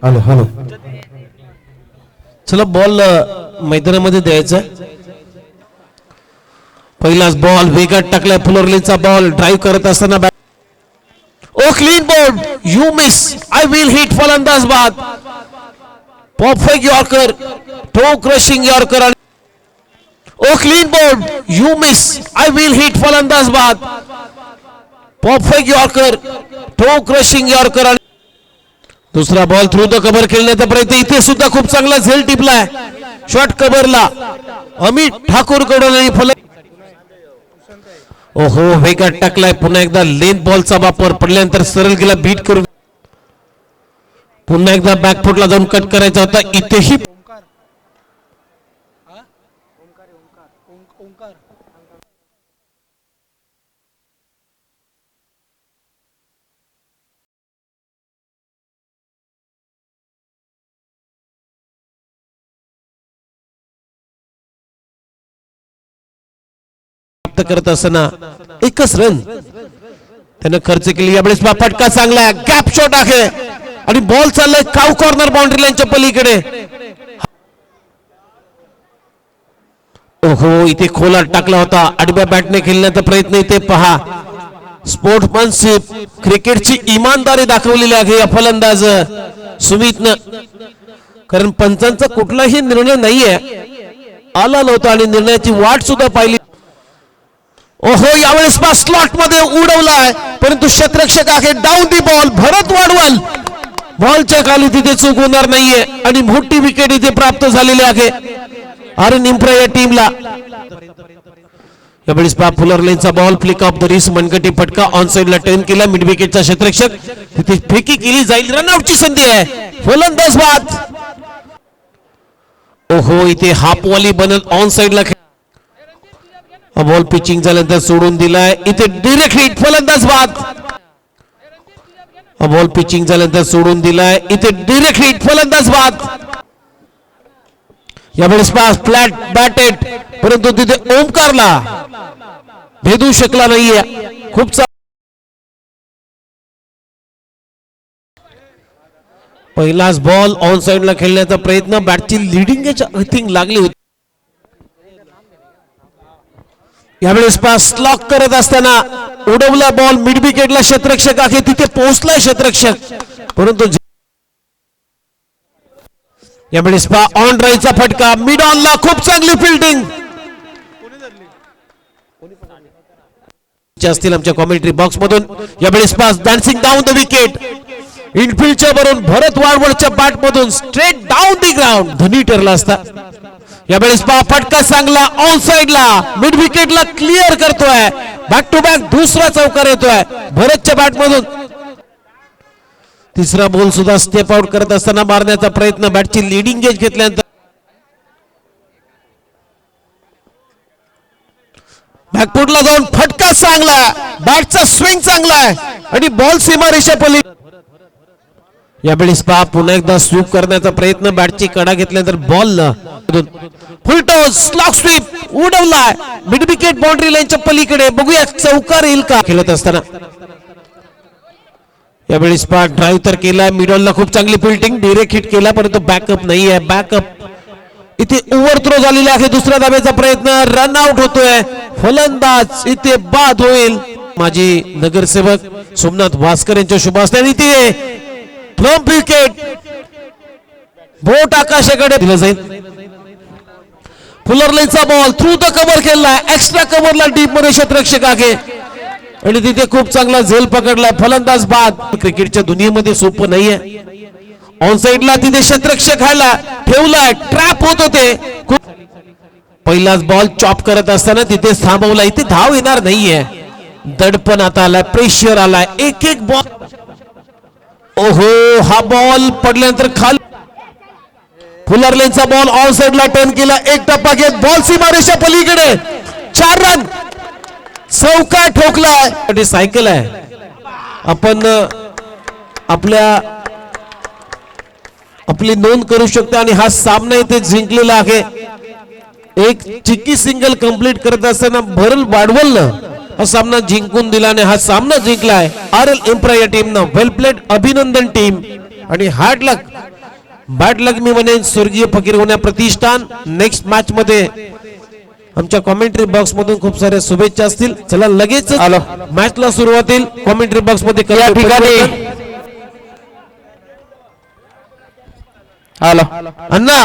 Hello hello चला ball मैदानामध्ये द्यायचा. पहिलाच बॉल वेगात टाकलाय फुलरलीचा बॉल ड्राइव्ह करत असताना oh clean ball you miss I will hit फलंदाज बाद perfect yorker toe crushing yorker oh clean ball you miss I will hit फलंदाज बाद perfect yorker toe crushing yorker. दुसरा बॉल थ्रू द कव्हर खेळण्याचा प्रयत्न इथे सुद्धा खूप चांगला झेल टिपलाय शॉट कव्हरला अमित ठाकूर कडून फलंदाज. ओहो वेगात टाकलाय पुन्हा एकदा लेन बॉलचा वापर पडल्यानंतर सरळ गेला बीट करून पुन्हा एकदा बॅकफुटला जाऊन कट करायचा होता. इथेही करत असताना एकच रन त्यानं खर्च केली. यावेळेस फटका चांगला आहे गॅप शॉट आहे आणि बॉल चाललाय काव कॉर्नर बाउंड्री लाईनच्या पलीकडे. ओहो इथे खोलात टाकला होता आडव्या बॅटने खेळण्याचा प्रयत्न. इथे पहा स्पोर्ट्समनशिप क्रिकेटची इमानदारी दाखवलेली आहे या फलंदाज सुमितनं. कारण पंचांचा कुठलाही निर्णय नाहीये आला नव्हता आणि निर्णयाची वाट सुद्धा पाहिली. ओहो यावेळेस स्लॉट मध्ये उडवलाय परंतु क्षेत्ररक्षक आहे डाऊन दी बॉल भरत वाढवल बॉलच्या खाली तिथे चूक होणार नाहीये आणि मोठी विकेट इथे प्राप्त झालेली आहे अरुण इम्प्रा या टीमला. यावेळेस फुलर लेनचा ball flick off the wrist मनगटी फटका ऑन साइडला टर्न केला मिड विकेटचा क्षेत्ररक्षक तिथे फेकी केली जाईल रनआउटची संधी आहे फलंदाज बाद. ओहो इथे हाफ वॉली बनत ऑन साइडला बॉल पिचिंग झाल्यानंतर सोडून दिलाय इथे डायरेक्ट हिट फलंदाज बाद. बॉल पिचिंग झाल्यानंतर सोडून दिलाय इथे डायरेक्ट हिट फलंदाज बाद. यावेळेस पास फ्लॅट बॅटेड परंतु तिथे ओमकारला भेदू शकला नाहीये. खूप पहिलाच बॉल ऑन साइडला खेळण्याचा प्रयत्न बॅटची लिडिंग एज लागली होती. यावेळेस पास लॉक करत असताना उडवला बॉल मिड विकेटला क्षेत्ररक्षक आहे तिथे पोहोचलाय क्षेत्ररक्षक परंतु यावेळेस ऑन ड्राईव्हचा फटका मिड ऑनला खूप चांगली फिल्डिंग असतील आमच्या कॉमेंट्री बॉक्स मधून. यावेळेस pass dancing down the wicket इनफिल्डच्या वरून भरत वाडवळच्या बॅट मधून स्ट्रेट डाऊन दी ग्राउंड धनी ठरला असता. यावेळेस फटका चांगला ऑन साइडला मिड विकेटला क्लिअर करतोय बॅक टू बॅक दुसरा चौकार येतोय भरतच्या बॅट मधून. तिसरा बॉल सुद्धा स्टेप आउट करत असताना मारण्याचा प्रयत्न बॅटची लिडिंग एज घेतल्यानंतर बॅकफुटला जाऊन फटका चांगला बॅटचा स्विंग चांगला आहे आणि बॉल सीमारेषा पलीकडे. यावेळेस पुन्हा एकदा स्वीप करण्याचा प्रयत्न बॅटची कडा घेतल्यानंतर ball full toss slog sweep उडवलाय मिड विकेट बाउंड्री लाईनच्या पलीकडे. बघूया चौकार येईल का खेळत असताना. यावेळेस ड्राईव्ह तर केलाय मिडॉलला खूप चांगली फिल्डिंग डायरेक्ट हिट केला परंतु बॅकअप नाही आहे. बॅकअप इथे ओव्हर थ्रो झालेली आहे दुसऱ्या धाब्याचा प्रयत्न रन आउट होतोय फलंदाज इथे बाद होईल. माजी नगरसेवक सोमनाथ भास्कर यांच्या शुभ असल्याने इथे फ्रॉम विकेट बोट आकाशाकडे दिलं जाईल. फुलरलेचा बॉल थ्रू द कव्हर खेळला एक्स्ट्रा कव्हरला डीप मध्ये क्षेत्ररक्षक आहे आणि तिथे खूप चांगला झेल पकडलाय फलंदाज बाद. क्रिकेटच्या दुनियेमध्ये सोपं नाहीये. ऑन साइडला तिथे क्षेत्ररक्षक खायला ठेवलाय ट्रॅप होत होते. पहिलाच बॉल चॉप करत असताना तिथे थांबवला इथे धाव येणार नाहीये. दडपण आता आलाय प्रेशर आलाय एक एक बॉल. ओहो हा बॉल पडल्यानंतर खाली फुलरलेनचा बॉल ऑन साइडला टर्न केला एक टप्पा घेत बॉल सीमारेषा पलीकडे 4 रन चौका ठोकलाय. सायकल आहे आपण आपली नोंद करू शकतो आणि हा सामना इथे जिंकलेला आहे. एक चिक्की सिंगल कंप्लीट करत असताना भरल वाढवल हा सामना जिंकून दिला आणि हा सामना जिंकलाय RL इम्प्रा या टीमनं. वेल प्लेड, अभिनंदन टीम. आणि हार्ड लक, बॅड लक मी म्हणेन स्वर्गीय फकीर होण्या प्रतिष्ठान. नेक्स्ट मॅच मध्ये आमच्या कॉमेंट्री बॉक्स मधून खूप साऱ्या शुभेच्छा असतील. चला लगेच मॅचला सुरुवात होईल. कॉमेंट्री बॉक्स मध्ये या ठिकाणी अण्णा